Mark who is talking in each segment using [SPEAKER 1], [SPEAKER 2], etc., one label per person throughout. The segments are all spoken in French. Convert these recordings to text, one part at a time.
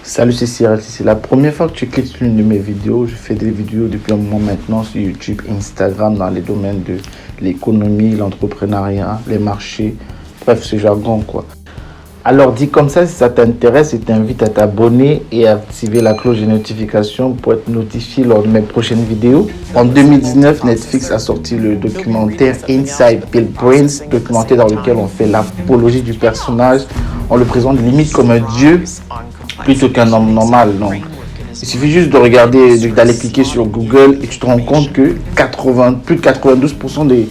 [SPEAKER 1] Salut, c'est Cyril. Si c'est la première fois que tu cliques sur une de mes vidéos, je fais des vidéos depuis un moment maintenant sur YouTube, Instagram, dans les domaines de l'économie, l'entrepreneuriat, les marchés, bref, ce jargon quoi. Alors dit comme ça, si ça t'intéresse, je t'invite à t'abonner et à activer la cloche de notification pour être notifié lors de mes prochaines vidéos. En 2019, Netflix a sorti le documentaire Inside Bill Brains, documentaire dans lequel on fait l'apologie du personnage. On le présente limite comme un dieu plutôt qu'un homme normal. Non. Il suffit juste de regarder, d'aller cliquer sur Google et tu te rends compte que plus de 92% des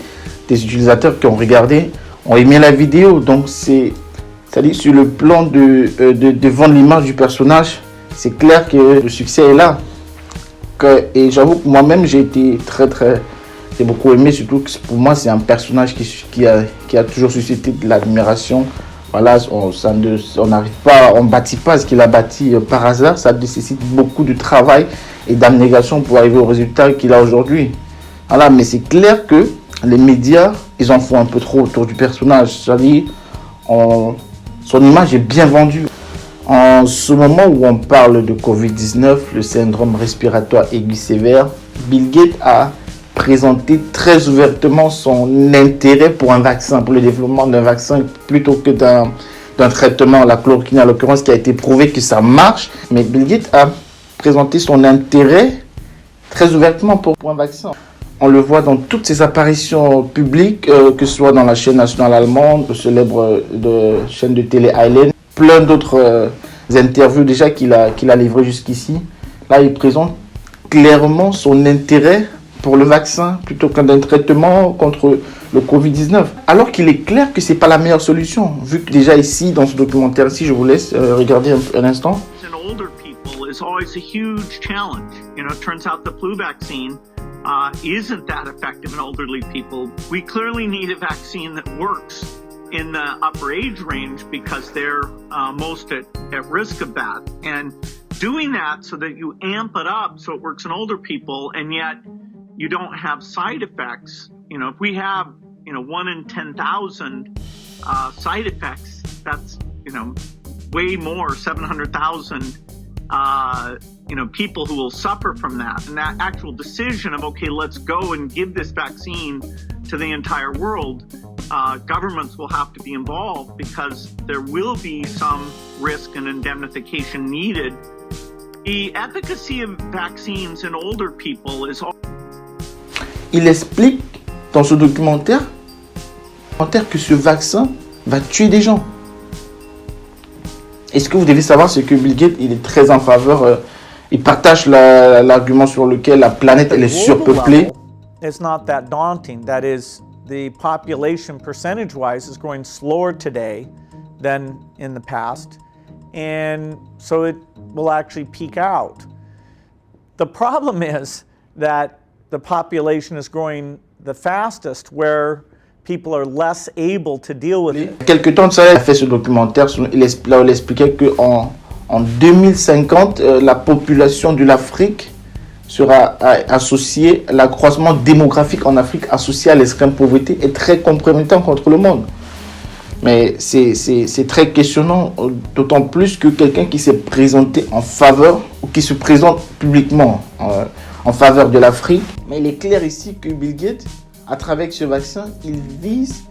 [SPEAKER 1] utilisateurs qui ont regardé ont aimé la vidéo. Donc c'est-à-dire sur le plan de vendre l'image du personnage, c'est clair que le succès est là. Et j'avoue que moi-même j'ai beaucoup aimé, surtout que pour moi c'est un personnage qui a toujours suscité de l'admiration. Voilà, on n'arrive pas, on bâtit pas ce qu'il a bâti par hasard. Ça nécessite beaucoup de travail et d'abnégation pour arriver au résultat qu'il a aujourd'hui. Voilà, mais c'est clair que les médias, ils en font un peu trop autour du personnage. C'est-à-dire, son image est bien vendue. En ce moment où on parle de Covid-19, le syndrome respiratoire aigu sévère, Bill Gates a présenté très ouvertement son intérêt pour un vaccin, pour le développement d'un vaccin plutôt que d'un traitement, la chloroquine en l'occurrence, qui a été prouvé que ça marche. Mais Bill Gates a présenté son intérêt très ouvertement pour un vaccin. On le voit dans toutes ses apparitions publiques, que ce soit dans la chaîne nationale allemande, le célèbre chaîne de télé Island, plein d'autres interviews déjà qu'il a livrées jusqu'ici. Là, il présente clairement son intérêt pour le vaccin plutôt qu'un traitement contre le Covid-19. Alors qu'il est clair que ce n'est pas la meilleure solution. Vu que déjà ici, dans ce documentaire-ci, je vous laisse regarder un instant.
[SPEAKER 2] Isn't that effective in elderly people. We clearly need a vaccine that works in the upper age range because they're most at risk of that. And doing that so that you amp it up so it works in older people and yet you don't have side effects. You know, if we have, 1 in 10,000 side effects, that's, way more, 700,000 people who will suffer from that. And that actual decision of, okay, let's go and give this vaccine to the entire world, governments will have to be involved because there will be some risk and indemnification needed. The efficacy of vaccines in older people is...
[SPEAKER 1] Il explique dans ce documentaire que ce vaccin va tuer des gens. Et ce que vous devez savoir, c'est que Bill Gates, il est très en faveur, il partage l'argument sur lequel la planète elle est surpeuplée.
[SPEAKER 3] It's not that daunting. That is, the population percentage-wise is growing slower today than in the past, and so it will actually peak out. The problem is that the population is growing the fastest where people are less able to deal with it.
[SPEAKER 1] Quelque temps de ça, il a fait ce documentaire où il expliquait qu'en 2050, la population de l'Afrique sera associée, l'accroissement démographique en Afrique associé à l'extrême pauvreté est très compromettant contre le monde. Mais c'est très questionnant, d'autant plus que quelqu'un qui s'est présenté en faveur, ou qui se présente publiquement en faveur de l'Afrique. Mais il est clair ici que Bill Gates, à travers ce vaccin, il vise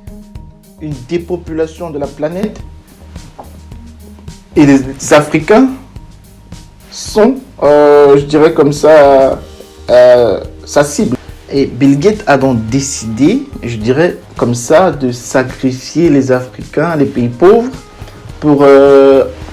[SPEAKER 1] une dépopulation de la planète. Et les Africains sont, je dirais comme ça, sa cible. Et Bill Gates a donc décidé, je dirais comme ça, de sacrifier les Africains, les pays pauvres, pour,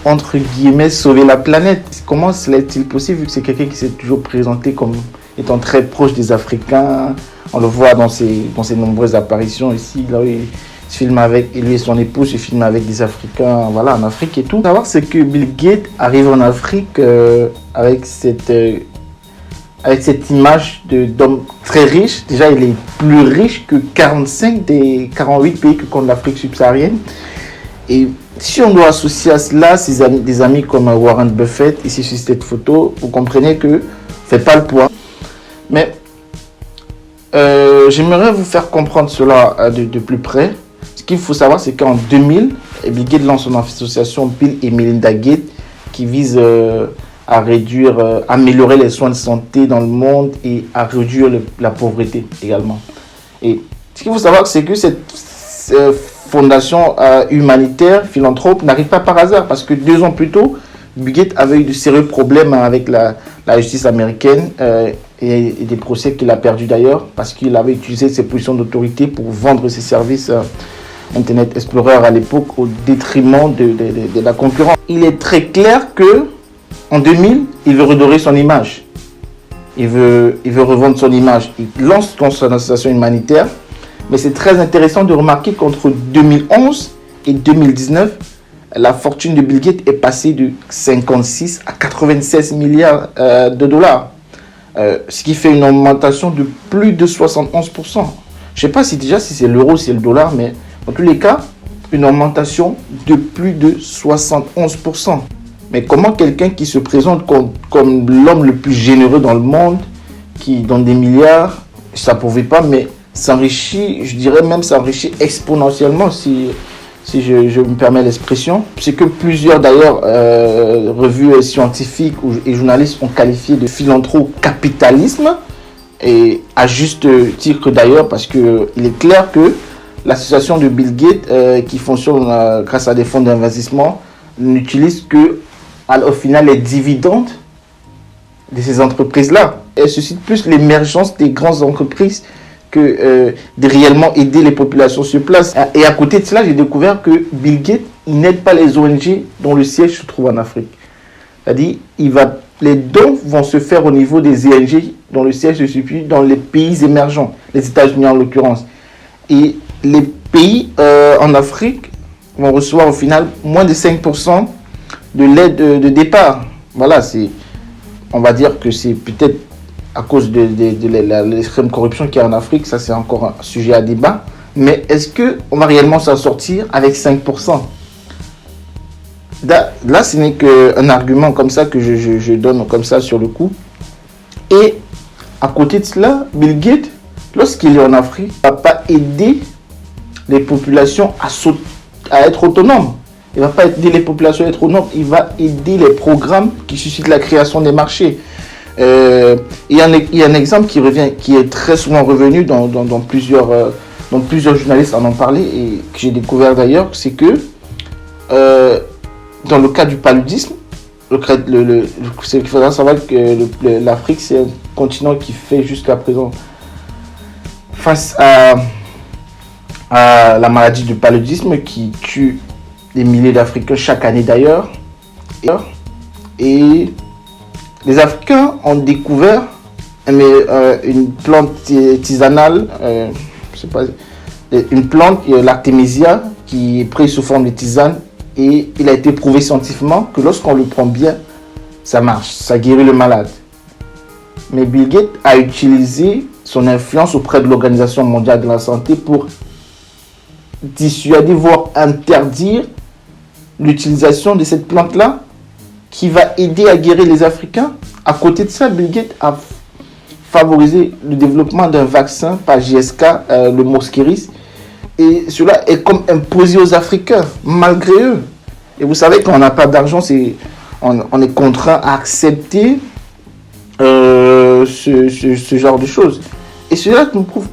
[SPEAKER 1] entre guillemets, sauver la planète. Comment cela est-il possible, vu que c'est quelqu'un qui s'est toujours présenté comme étant très proche des Africains? On le voit dans ses nombreuses apparitions ici, là où il se filme avec, lui et son épouse se filment avec des Africains, voilà, en Afrique et tout. Ce qu'il faut savoir, c'est que Bill Gates arrive en Afrique avec cette image d'homme très riche. Déjà, il est plus riche que 45 des 48 pays que compte l'Afrique subsaharienne. Et si on doit associer à cela des amis comme Warren Buffett, ici sur cette photo, vous comprenez que ne fait pas le poids. Mais j'aimerais vous faire comprendre cela de plus près. Ce qu'il faut savoir, c'est qu'en 2000, Bill Gates lance son association Bill et Melinda Gates qui vise à réduire, améliorer les soins de santé dans le monde et à réduire la pauvreté également. Et ce qu'il faut savoir, c'est que cette fondation humanitaire, philanthrope, n'arrive pas par hasard, parce que 2 ans plus tôt, Bill Gates avait eu de sérieux problèmes avec la justice américaine et des procès qu'il a perdus d'ailleurs, parce qu'il avait utilisé ses positions d'autorité pour vendre ses services Internet Explorer à l'époque au détriment de la concurrence. Il est très clair que en 2000, il veut redorer son image. Il veut revendre son image. Il lance son association humanitaire. Mais c'est très intéressant de remarquer qu'entre 2011 et 2019, la fortune de Bill Gates est passée de 56 à 96 milliards de dollars. Ce qui fait une augmentation de plus de 71%. Je ne sais pas si c'est l'euro, si c'est le dollar, mais dans tous les cas, une augmentation de plus de 71%. Mais comment quelqu'un qui se présente comme l'homme le plus généreux dans le monde, qui donne des milliards, ça ne pouvait pas, mais s'enrichit, je dirais même s'enrichit exponentiellement, si je me permets l'expression. C'est que plusieurs d'ailleurs revues scientifiques et journalistes ont qualifié de philanthro-capitalisme, et à juste titre d'ailleurs, parce qu'il est clair que l'association de Bill Gates, qui fonctionne grâce à des fonds d'investissement, n'utilise que au final les dividendes de ces entreprises-là. Elle suscite plus l'émergence des grandes entreprises que de réellement aider les populations sur place. Et à côté de cela, j'ai découvert que Bill Gates n'aide pas les ONG dont le siège se trouve en Afrique. C'est-à-dire, les dons vont se faire au niveau des ONG dont le siège se situe dans les pays émergents, les États-Unis en l'occurrence. Et les pays en Afrique vont recevoir au final moins de 5% de l'aide de départ. Voilà, on va dire que c'est peut-être à cause de l'extrême corruption qu'il y a en Afrique. Ça, c'est encore un sujet à débat. Mais est-ce qu'on va réellement s'en sortir avec 5%? Là, ce n'est qu'un argument comme ça que je donne comme ça sur le coup. Et à côté de cela, Bill Gates, lorsqu'il est en Afrique, ne va pas aider les populations à être autonomes. Il ne va pas aider les populations à être autonomes, il va aider les programmes qui suscitent la création des marchés. Il y a un exemple qui est très souvent revenu dans plusieurs journalistes en ont parlé et que j'ai découvert d'ailleurs, c'est que dans le cas du paludisme, il faudra savoir que l'Afrique, c'est un continent qui fait jusqu'à présent face à la maladie du paludisme qui tue des milliers d'Africains chaque année d'ailleurs. Et les Africains ont découvert une plante tisanale, une plante, l'artémisia, qui est prise sous forme de tisane. Et il a été prouvé scientifiquement que lorsqu'on le prend bien, ça marche, ça guérit le malade. Mais Bill Gates a utilisé son influence auprès de l'Organisation mondiale de la santé pour dissuader, voire interdire l'utilisation de cette plante-là qui va aider à guérir les Africains. À côté de ça, Bill Gates a favorisé le développement d'un vaccin par GSK, le Mosquirix. Et cela est comme imposé aux Africains, malgré eux. Et vous savez, quand on n'a pas d'argent, on est contraint à accepter ce genre de choses. Et cela nous prouve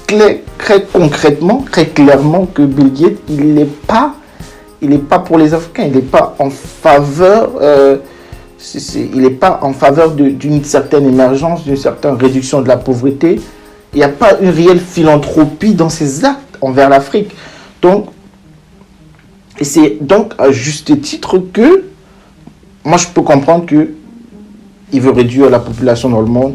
[SPEAKER 1] très concrètement, très clairement que Bill Gates, il n'est pas pour les Africains, il n'est pas en faveur, d'une certaine émergence, d'une certaine réduction de la pauvreté. Il n'y a pas une réelle philanthropie dans ses actes envers l'Afrique. Et c'est donc à juste titre que moi je peux comprendre qu'il veut réduire la population dans le monde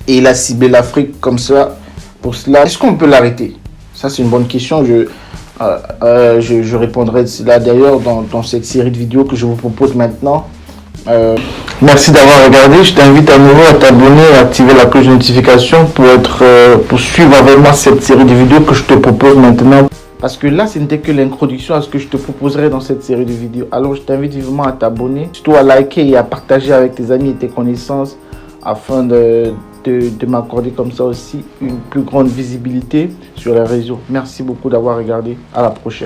[SPEAKER 1] et il a ciblé l'Afrique comme ça. Pour cela, est-ce qu'on peut l'arrêter? Ça, c'est une bonne question. Je répondrai de cela d'ailleurs dans cette série de vidéos que je vous propose maintenant. Merci d'avoir regardé. Je t'invite à nouveau à t'abonner et à activer la cloche de notification pour suivre avec moi cette série de vidéos que je te propose maintenant. Parce que là, ce n'était que l'introduction à ce que je te proposerai dans cette série de vidéos. Alors, je t'invite vivement à t'abonner, surtout à liker et à partager avec tes amis et tes connaissances afin de m'accorder comme ça aussi une plus grande visibilité sur les réseaux. Merci beaucoup d'avoir regardé. À la prochaine.